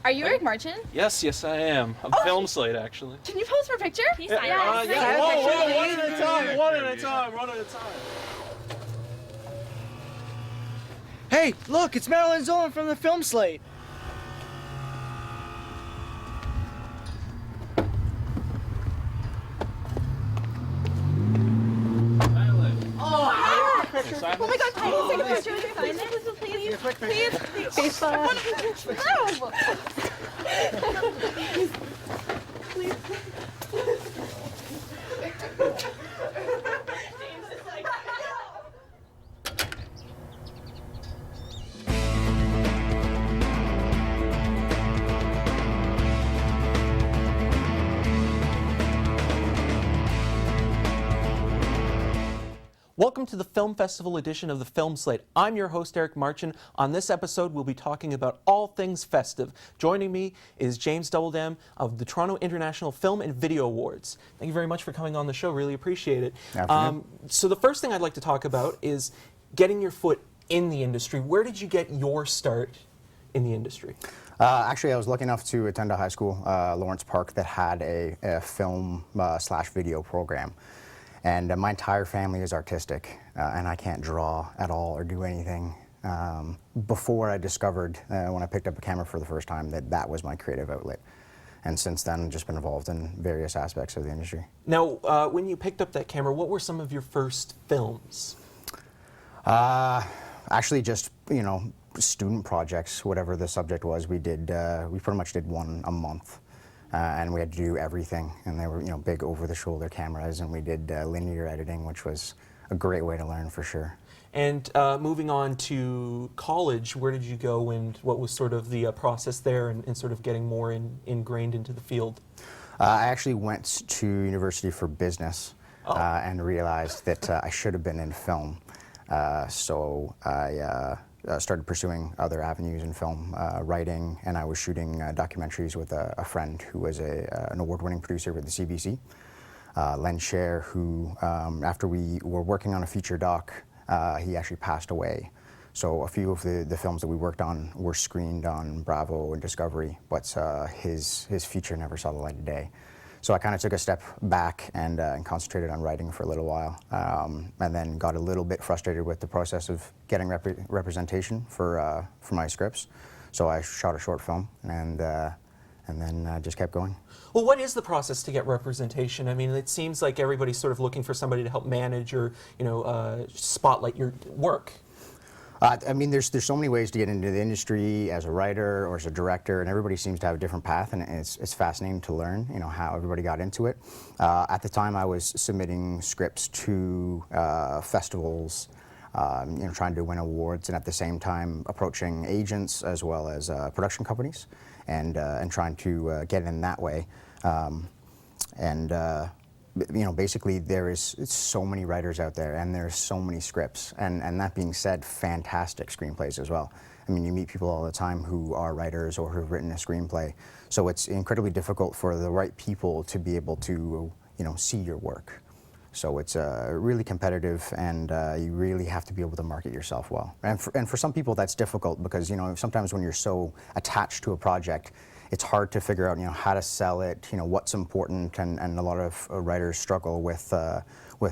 Are you Eric Martin? Yes, yes I am. I'm Film Slate, actually. Can you pose for a picture? Yeah, whoa, one at a time, one at a time, one at a time. Hey, look, it's Marilyn Zolan from the Film Slate. Oh my God, can you take a picture with your sign this, please? Please, please. No. Welcome to the Film Festival edition of the Film Slate. I'm your host, Eric Marchin. On this episode, we'll be talking about all things festive. Joining me is James Dubbeldam of the Toronto International Film and Video Awards. Thank you very much for coming on the show. Really appreciate it. So the first thing I'd like to talk about is getting your foot in the industry. Where did you get your start in the industry? Actually, I was lucky enough to attend a high school, Lawrence Park, that had a film slash video program. And my entire family is artistic, and I can't draw at all or do anything. Before I discovered, when I picked up a camera for the first time, that was my creative outlet. And since then, I've just been involved in various aspects of the industry. Now, when you picked up that camera, what were some of your first films? Actually, just, student projects, whatever the subject was, we pretty much did one a month. And we had to do everything, and they were, big over-the-shoulder cameras, and we did linear editing, which was a great way to learn for sure. And moving on to college, where did you go, and what was sort of the process there, and sort of getting more ingrained into the field? I actually went to university for business and realized that I should have been in film. So I started pursuing other avenues in film, writing, and I was shooting documentaries with a friend who was an award-winning producer with the CBC, Len Scher, who, after we were working on a feature doc, he actually passed away. So a few of the films that we worked on were screened on Bravo and Discovery, but his feature never saw the light of day. So I kind of took a step back and concentrated on writing for a little while, and then got a little bit frustrated with the process of getting representation for my scripts. So I shot a short film, and then just kept going. Well, what is the process to get representation? I mean, it seems like everybody's sort of looking for somebody to help manage or spotlight your work. I mean, there's so many ways to get into the industry as a writer or as a director, and everybody seems to have a different path, and it's fascinating to learn, how everybody got into it. At the time, I was submitting scripts to festivals, trying to win awards, and at the same time approaching agents as well as production companies, and trying to get in that way. Basically there's so many writers out there, and there's so many scripts, and that being said, fantastic screenplays as well. I mean, you meet people all the time who are writers or who've written a screenplay, so it's incredibly difficult for the right people to be able to, see your work. So it's really competitive, and you really have to be able to market yourself well. And for some people that's difficult because, sometimes when you're so attached to a project, it's hard to figure out, how to sell it, what's important, and a lot of writers struggle with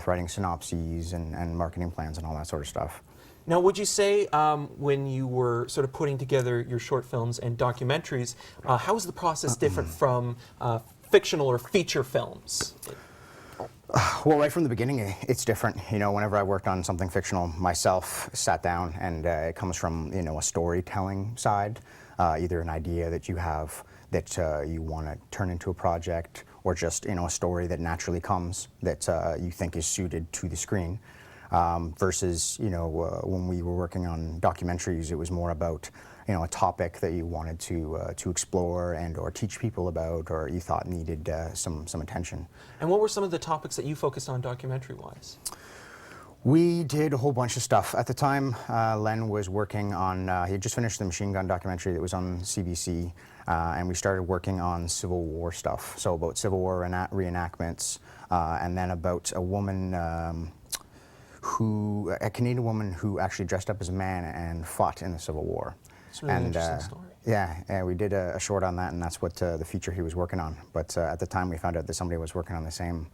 writing synopses and marketing plans and all that sort of stuff. Now, would you say when you were sort of putting together your short films and documentaries, how is the process different from fictional or feature films? Well, right from the beginning, it's different. Whenever I worked on something fictional myself, sat down, and it comes from, a storytelling side, either an idea that you have that you want to turn into a project, or just, a story that naturally comes that you think is suited to the screen. Versus, when we were working on documentaries, it was more about, a topic that you wanted to explore and or teach people about, or you thought needed some attention. And what were some of the topics that you focused on documentary-wise? We did a whole bunch of stuff. At the time, Len was working on, he had just finished the machine gun documentary that was on CBC, and we started working on Civil War stuff. So about Civil War reenactments, and then about a woman, a Canadian woman who actually dressed up as a man and fought in the Civil War. It's a really interesting story. Yeah, we did a short on that, and that's what the feature he was working on. But at the time, we found out that somebody was working on the same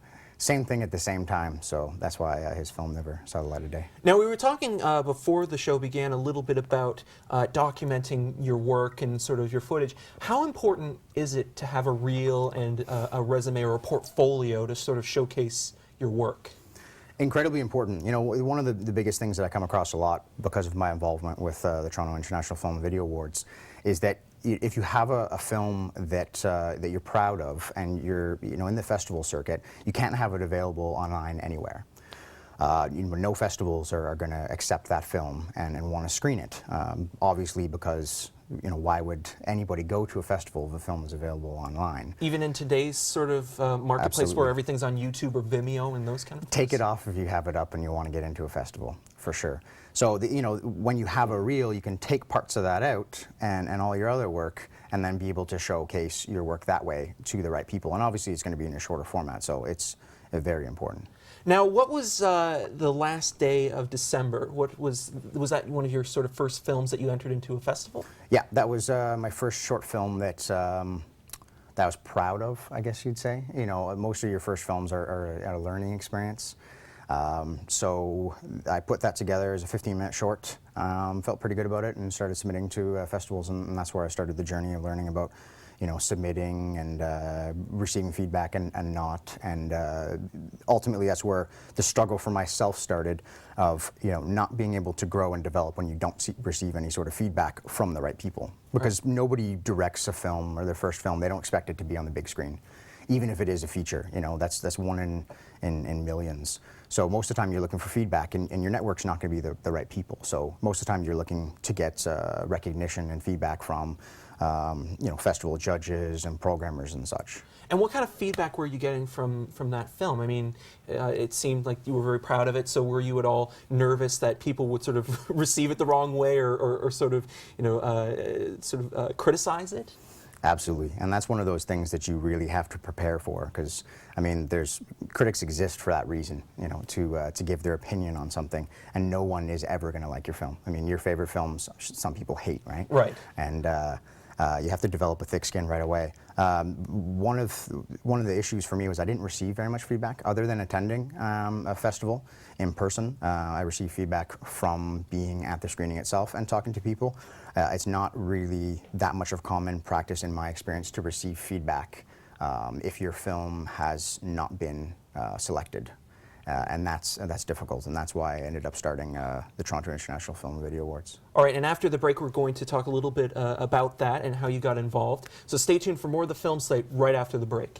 thing at the same time, so that's why his film never saw the light of day. Now, we were talking before the show began a little bit about documenting your work and sort of your footage. How important is it to have a reel and a resume or a portfolio to sort of showcase your work? Incredibly important. You know, one of the biggest things that I come across a lot because of my involvement with the Toronto International Film and Video Awards is that if you have a film that you're proud of and you're in the festival circuit, you can't have it available online anywhere. No festivals are going to accept that film and want to screen it. Obviously, because why would anybody go to a festival if a film is available online? Even in today's sort of marketplace, Absolutely. Where everything's on YouTube or Vimeo and those kind of things? Take it off if you have it up and you want to get into a festival, for sure. So, when you have a reel, you can take parts of that out and all your other work and then be able to showcase your work that way to the right people. And obviously, it's going to be in a shorter format, so it's very important. Now, what was the last day of December? Was that one of your sort of first films that you entered into a festival? Yeah, that was my first short film that I was proud of, I guess you'd say. Most of your first films are a learning experience. So I put that together as a 15-minute short, felt pretty good about it, and started submitting to festivals, and that's where I started the journey of learning about submitting and receiving feedback and not. And ultimately, that's where the struggle for myself started of, not being able to grow and develop when you don't receive any sort of feedback from the right people. Because nobody directs a film or their first film, they don't expect it to be on the big screen. Even if it is a feature, that's one in millions. So most of the time you're looking for feedback, and your network's not going to be the right people. So most of the time you're looking to get recognition and feedback from festival judges and programmers and such. And what kind of feedback were you getting from that film? I mean, it seemed like you were very proud of it, so were you at all nervous that people would sort of receive it the wrong way or sort of, criticize it? Absolutely, and that's one of those things that you really have to prepare for, because I mean, critics exist for that reason, to give their opinion on something, and no one is ever going to like your film. I mean, your favorite films, some people hate, right? Right. And you have to develop a thick skin right away. One of the issues for me was I didn't receive very much feedback other than attending a festival in person. I received feedback from being at the screening itself and talking to people. It's not really that much of common practice in my experience to receive feedback if your film has not been selected. And that's difficult, and that's why I ended up starting the Toronto International Film and Video Awards. All right, and after the break, we're going to talk a little bit about that and how you got involved. So stay tuned for more of the film slate right after the break.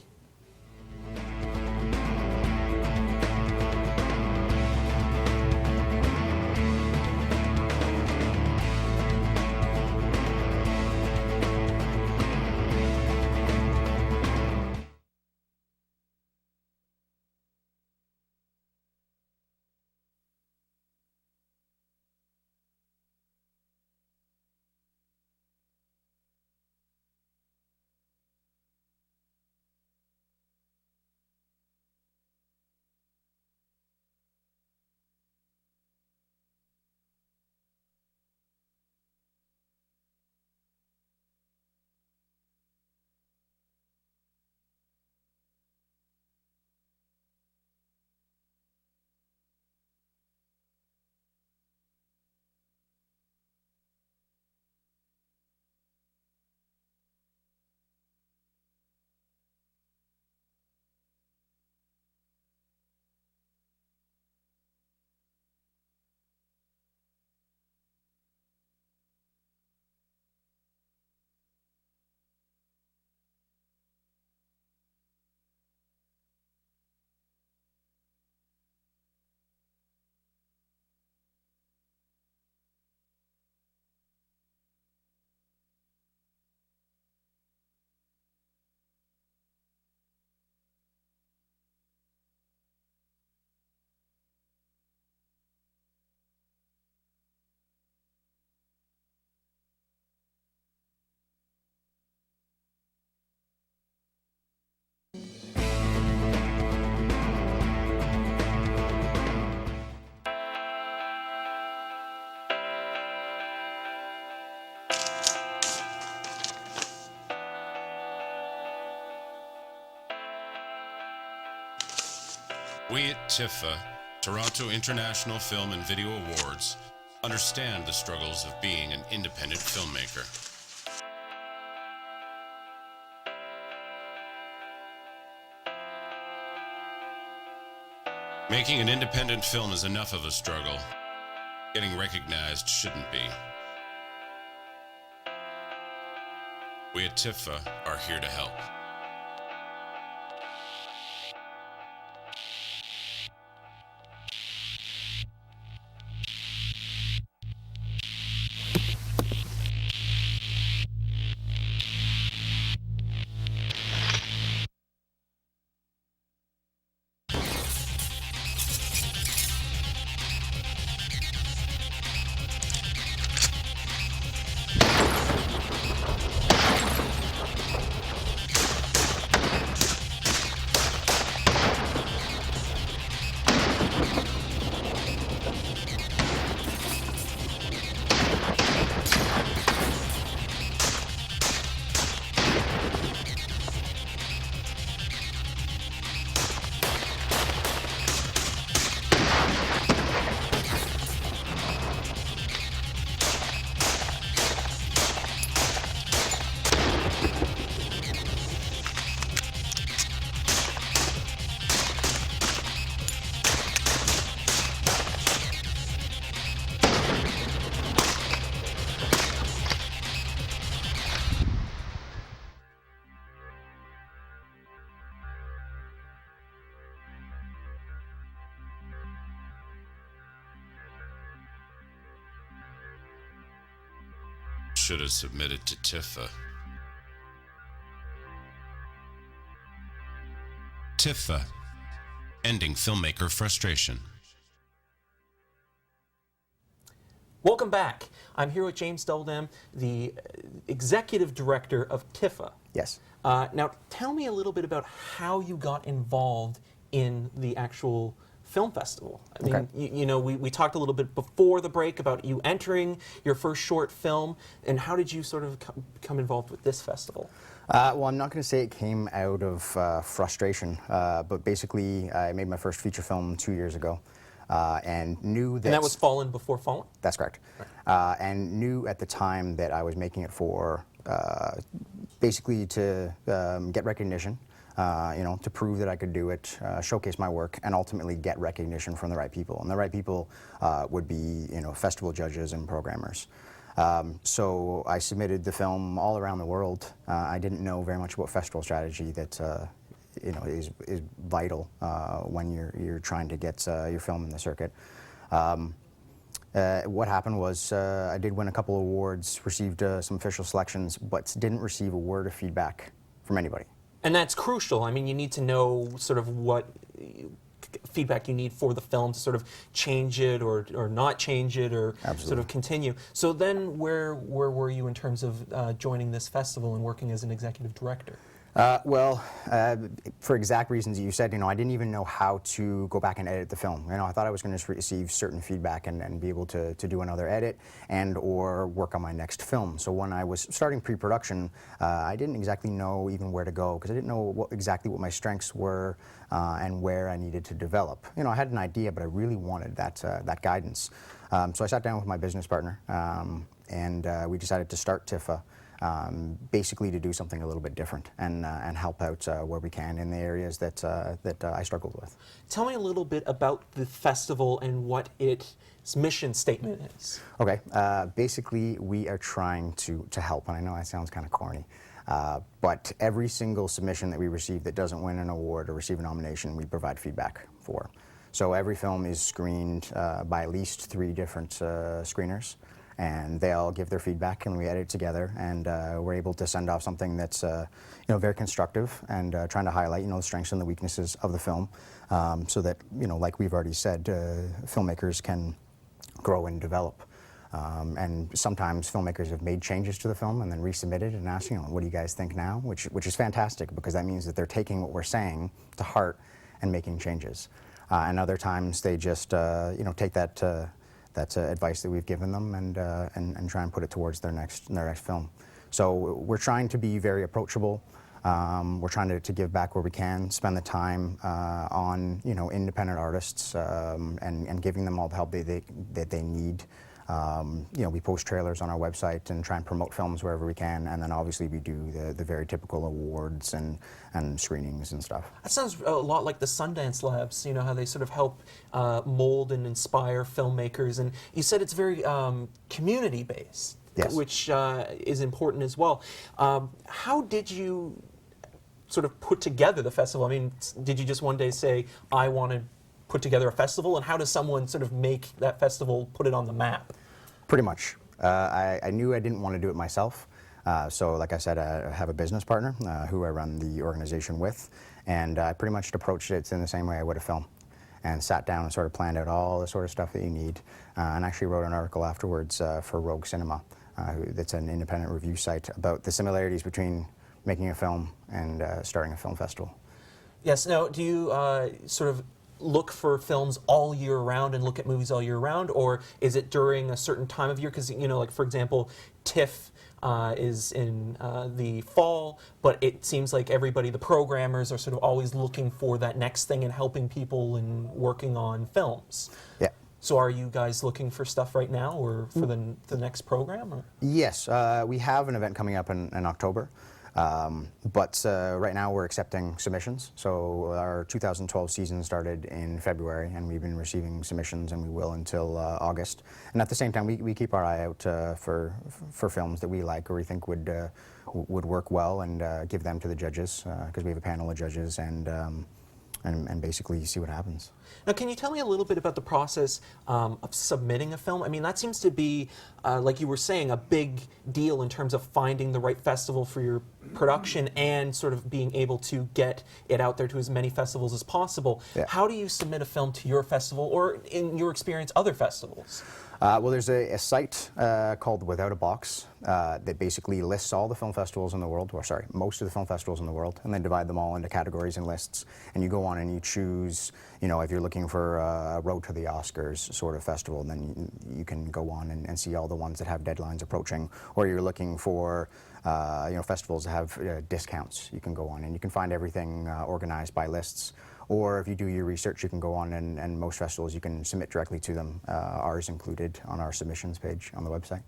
We at TIFA, Toronto International Film and Video Awards, understand the struggles of being an independent filmmaker. Making an independent film is enough of a struggle. Getting recognized shouldn't be. We at TIFA are here to help. Should have submitted to TIFA. TIFA, ending filmmaker frustration. Welcome back. I'm here with James Dubbeldam, the executive director of TIFA. Yes. Now, tell me a little bit about how you got involved in the actual film festival. I mean, Okay. you know, we talked a little bit before the break about you entering your first short film, and how did you sort of become involved with this festival? Well, I'm not going to say it came out of frustration, but basically I made my first feature film 2 years ago and knew that... And that was Fallen Before Fallen? That's correct. Right. And knew at the time that I was making it for basically to get recognition, you know, to prove that I could do it, showcase my work, and ultimately get recognition from the right people. And the right people would be, you know, festival judges and programmers. So I submitted the film all around the world. I didn't know very much about festival strategy that you know is vital when you're trying to get your film in the circuit. What happened was I did win a couple awards, received some official selections, but didn't receive a word of feedback from anybody. And that's crucial. I mean, you need to know sort of what feedback you need for the film to sort of change it or not change it or Absolutely. sort of continue. So then where were you in terms of joining this festival and working as an executive director? Well, for exact reasons you said, you know, I didn't even know how to go back and edit the film. You know, I thought I was going to receive certain feedback and be able to do another edit and or work on my next film. So when I was starting pre-production, I didn't exactly know even where to go because I didn't know exactly what my strengths were and where I needed to develop. You know, I had an idea, but I really wanted that guidance. So I sat down with my business partner and we decided to start TIFA. Basically to do something a little bit different and help out where we can in the areas that I struggled with. Tell me a little bit about the festival and what its mission statement is. Okay, basically we are trying to help, and I know that sounds kind of corny, but every single submission that we receive that doesn't win an award or receive a nomination, we provide feedback for. So every film is screened by at least 3 different screeners. And they all give their feedback, and we edit it together, and we're able to send off something that's, you know, very constructive and trying to highlight, you know, the strengths and the weaknesses of the film, so that, you know, like we've already said, filmmakers can grow and develop. And sometimes filmmakers have made changes to the film and then resubmitted and asked, you know, what do you guys think now? Which is fantastic because that means that they're taking what we're saying to heart and making changes. And other times they just, you know, take that. That's advice that we've given them and try and put it towards their next film. So we're trying to be very approachable We're trying to give back where we can, spend the time on independent artists and giving them all the help that they need. We post trailers on our website and try and promote films wherever we can, and then obviously we do the very typical awards and screenings and stuff. That sounds a lot like the Sundance Labs, how they sort of help mold and inspire filmmakers. And you said it's very community-based, yes, which is important as well. How did you sort of put together the festival? I mean, did you just one day say, I want to put together a festival, and how does someone sort of make that festival, put it on the map? Pretty much. I knew I didn't want to do it myself. So like I said, I have a business partner who I run the organization with, and I pretty much approached it in the same way I would a film, and sat down and sort of planned out all the sort of stuff that you need, and actually wrote an article afterwards for Rogue Cinema, that's an independent review site, about the similarities between making a film and starting a film festival. Yes. Now, do you sort of look for films all year round and look at movies all year round, or is it during a certain time of year? Because, like, for example, TIFF is in the fall, but it seems like everybody, the programmers, are sort of always looking for that next thing and helping people and working on films. Yeah. So are you guys looking for stuff right now, or for the next program? Or? Yes, we have an event coming up in October. But right now we're accepting submissions. So our 2012 season started in February, and we've been receiving submissions, and we will until August. And at the same time, we keep our eye out for films that we like or we think would work well, and give them to the judges, because we have a panel of judges, and basically see what happens. Now, can you tell me a little bit about the process of submitting a film? I mean, that seems to be, like you were saying, a big deal in terms of finding the right festival for your production and sort of being able to get it out there to as many festivals as possible. Yeah. How do you submit a film to your festival, or in your experience, other festivals? Well, there's a site called Without a Box that basically lists all the film festivals in the world, or sorry, most of the film festivals in the world, and then divide them all into categories and lists. And you go on and you choose, if you're looking for a Road to the Oscars sort of festival, then you can go on and see all the ones that have deadlines approaching. Or you're looking for, festivals that have discounts. You can go on and you can find everything organized by lists. Or if you do your research, you can go on and most festivals you can submit directly to them, ours included on our submissions page on the website.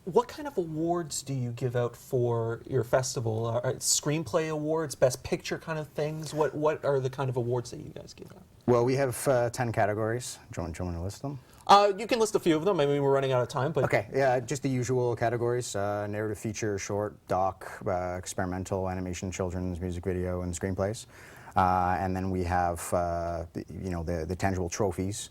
What kind of awards do you give out for your festival? Screenplay awards, best picture kind of things? What are the kind of awards that you guys give out? Well, we have 10 categories. Do you want to list them? You can list a few of them. I mean, we're running out of time, but... Okay, yeah, just the usual categories, narrative feature, short, doc, experimental, animation, children's, music video, and screenplays. And then we have, the tangible trophies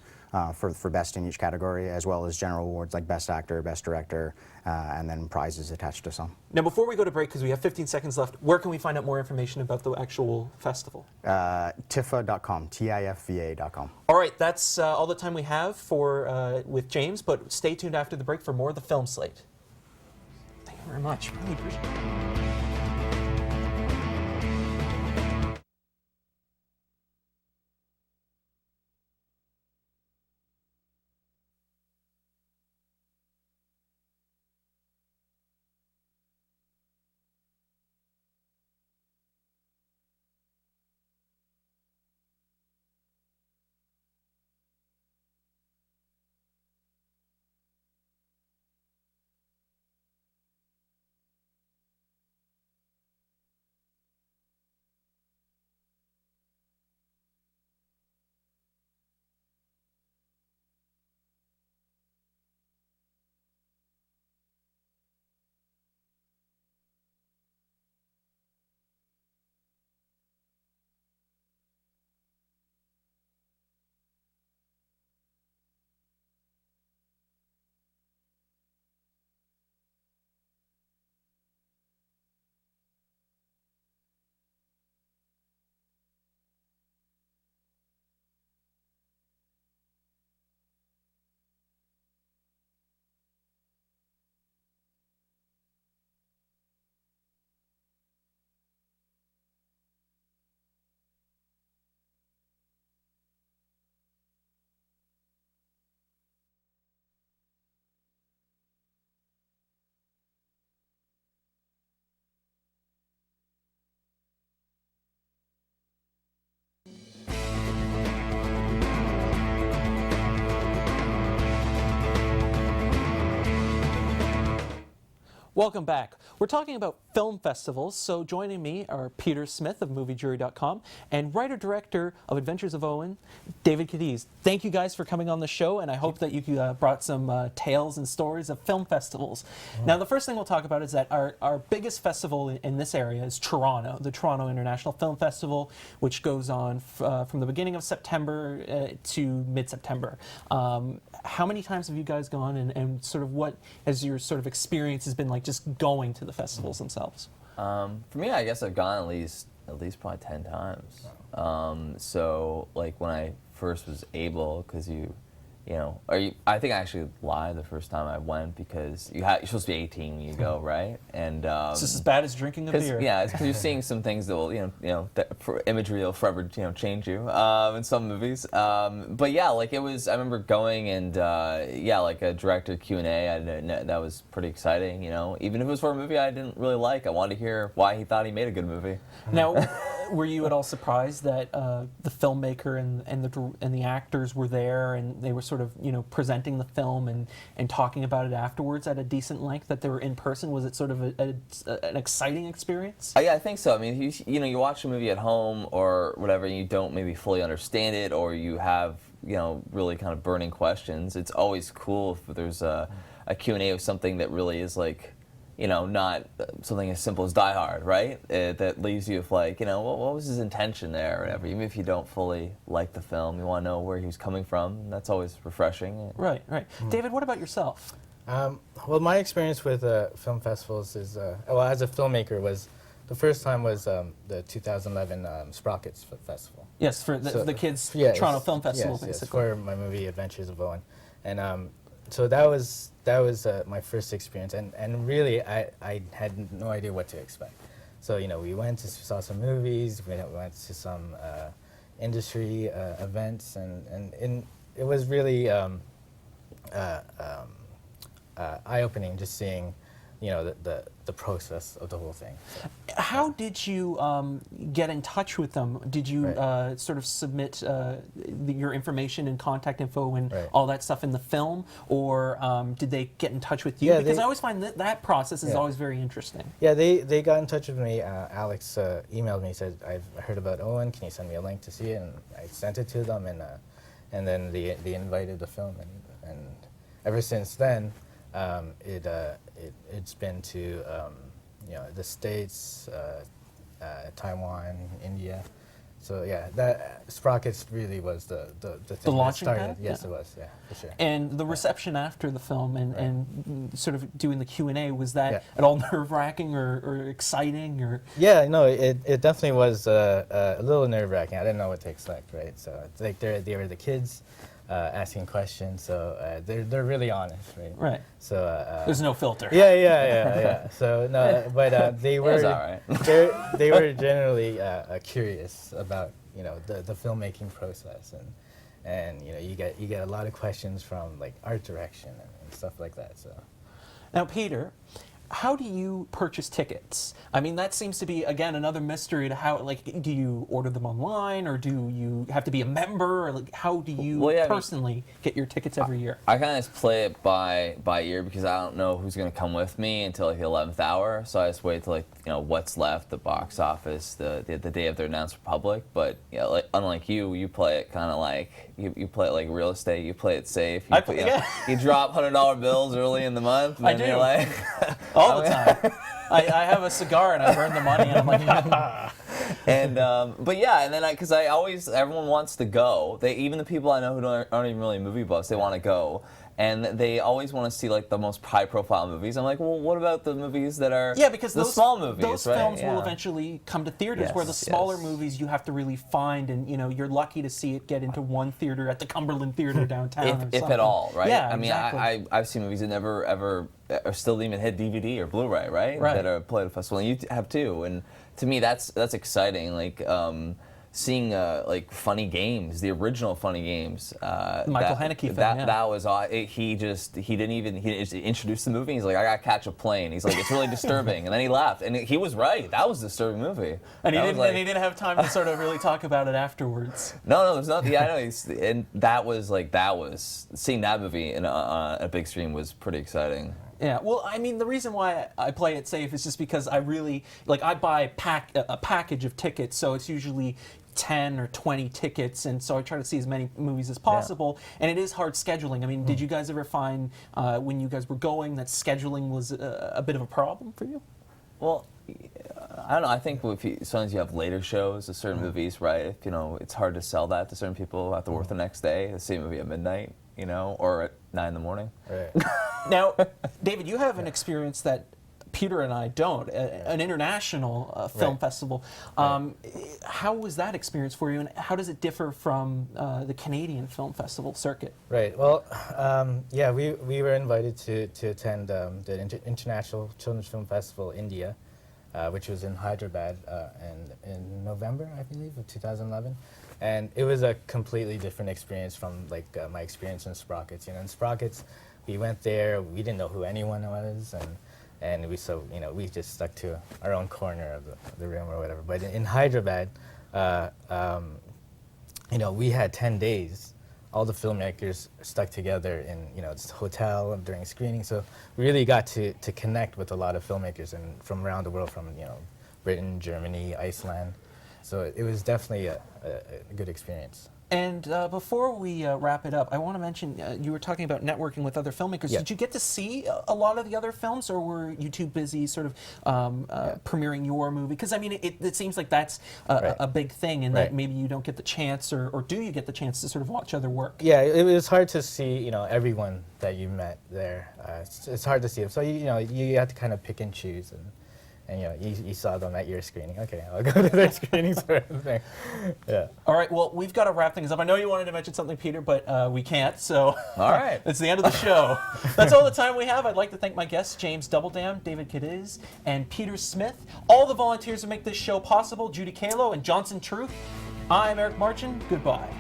for best in each category, as well as general awards like best actor, best director, and then prizes attached to some. Now, before we go to break, because we have 15 seconds left, where can we find out more information about the actual festival? TIFA.com, TIFVA.com. All right, that's all the time we have for with James, but stay tuned after the break for more of the film slate. Thank you very much. Really appreciate it. Welcome back. We're talking about film festivals, so joining me are Peter Smith of MovieJury.com and writer-director of Adventures of Owen, David Cadiz. Thank you guys for coming on the show, and I hope that you brought some tales and stories of film festivals. Now, the first thing we'll talk about is that our biggest festival in this area is Toronto, the Toronto International Film Festival, which goes on from the beginning of September to mid-September. How many times have you guys gone, and sort of what has your sort of experience has been like just going to the festivals themselves? For me, I guess I've gone at least probably 10 times. So like when I first was able, because I think I actually lied the first time I went, because you're supposed to be 18 when you go, right? And It's just as bad as drinking a beer. Yeah, it's because you're seeing some things that will, for imagery will forever, change you in some movies. But yeah, like I remember going and like a director Q&A. That was pretty exciting. Even if it was for a movie I didn't really like, I wanted to hear why he thought he made a good movie. Now, were you at all surprised that the filmmaker and the actors were there, and they were sort of presenting the film and talking about it afterwards at a decent length, that they were in person? Was it sort of an exciting experience? Yeah, I think so. I mean, you watch a movie at home or whatever, and you don't maybe fully understand it, or you have really kind of burning questions. It's always cool if there's a Q&A of something that really is like, not something as simple as Die Hard, right? That leaves you with like, what was his intention there or whatever. Even if you don't fully like the film, you want to know where he was coming from. That's always refreshing. Right. David, what about yourself? Well, my experience with film festivals is, as a filmmaker, the first time was the 2011 Sprockets Festival. Yes, for the kids' Toronto Film Festival, basically. Yes, for my movie Adventures of Owen. And so that was my first experience, and really I had no idea what to expect. So we saw some movies, we went to some industry events, and it was really eye-opening just seeing the process of the whole thing. So, how did you get in touch with them? Did you sort of submit your information and contact info and all that stuff in the film, or did they get in touch with you? Because I always find that process is always very interesting. Yeah, they got in touch with me. Alex emailed me, said, "I've heard about Owen. Can you send me a link to see it?" And I sent it to them, and then they invited the film, and ever since then. It's been to the States, Taiwan, India. So yeah, that Sprockets really was the thing the launching that started. pad? Yes, it was. Yeah, for sure. And the reception after the film and sort of doing the Q&A, was that at all nerve-wracking or exciting? Or Yeah, no, it definitely was a little nerve-wracking. I didn't know what to expect, right? So it's like they were the kids. Asking questions, so they're really honest, right? Right. So there's no filter. Yeah. So no, but they were they were generally curious about the filmmaking process, and you get a lot of questions from like art direction and stuff like that. So now, Peter, how do you purchase tickets? I mean, that seems to be, again, another mystery to how, like, do you order them online, or do you have to be a member, or like, how do you personally get your tickets every year? I kind of just play it by ear, because I don't know who's going to come with me until like the 11th hour, so I just wait till what's left, the box office, the day of their announced public. But like, unlike you play it kind of like, you play it like real estate, you play it safe. You drop $100 bills early in the month, and then you're like... All the time. I have a cigar and I burn the money, and I'm like, and but yeah, and then because everyone wants to go. Even the people I know who aren't even really movie buffs, they want to go. And they always want to see like the most high-profile movies. I'm like, well, what about the movies that are because the small movies? Those films will eventually come to theaters. Where the smaller movies you have to really find, and you're lucky to see it get into one theater at the Cumberland Theater downtown, if at all, right? Yeah, I mean, exactly. I've seen movies that never ever or still even hit DVD or Blu-ray, right? That are played at a festival, and you have too. And to me, that's exciting. Like. Seeing like Funny Games, the original Funny Games. Michael Haneke film, that was he didn't even introduce the movie. He's like, I gotta catch a plane. He's like, it's really disturbing, and then he laughed, and he was right. That was a disturbing movie. And he didn't have time to sort of really talk about it afterwards. No, there's nothing. Yeah, I know. And that was seeing that movie in a big screen was pretty exciting. Yeah, well, I mean, the reason why I play it safe is just because I really, like, I buy a package of tickets, so it's usually 10 or 20 tickets, and so I try to see as many movies as possible, and it is hard scheduling. I mean, did you guys ever find, when you guys were going, that scheduling was a bit of a problem for you? Well, I don't know. I think sometimes you have later shows of certain movies, right? If, you know, it's hard to sell that to certain people who have to work the next day, the same movie at midnight, you know, or at 9 in the morning. Right. Now, David, you have an experience that Peter and I don't, an international film festival. How was that experience for you, and how does it differ from the Canadian film festival circuit? Right. Well, yeah, we were invited to attend the International Children's Film Festival India, which was in Hyderabad in November, I believe, of 2011. And it was a completely different experience from like my experience in Sprockets. You know, in Sprockets, we went there, we didn't know who anyone was, and we just stuck to our own corner of the room or whatever. But in Hyderabad, you know, we had 10 days. All the filmmakers stuck together in, you know, this hotel during screening. So we really got to connect with a lot of filmmakers and from around the world, from, you know, Britain, Germany, Iceland. So it was definitely a good experience. And before we wrap it up, I want to mention, you were talking about networking with other filmmakers. Yeah. Did you get to see a lot of the other films, or were you too busy sort of premiering your movie? Because, I mean, it seems like that's a big thing, and that maybe you don't get the chance, or do you get the chance to sort of watch other work? Yeah, it was hard to see, you know, everyone that you met there. It's hard to see them. So, you know, you have to kind of pick and choose. And you know, you saw them at your screening. Okay, I'll go to their screening sort of thing. Yeah. All right, well, we've got to wrap things up. I know you wanted to mention something, Peter, but we can't, so All right. that's the end of the show. That's all the time we have. I'd like to thank my guests, James Dubbeldam, David Cadiz, and Peter Smith. All the volunteers who make this show possible, Judy Kalo and Johnson Truth. I'm Eric Marchin. Goodbye.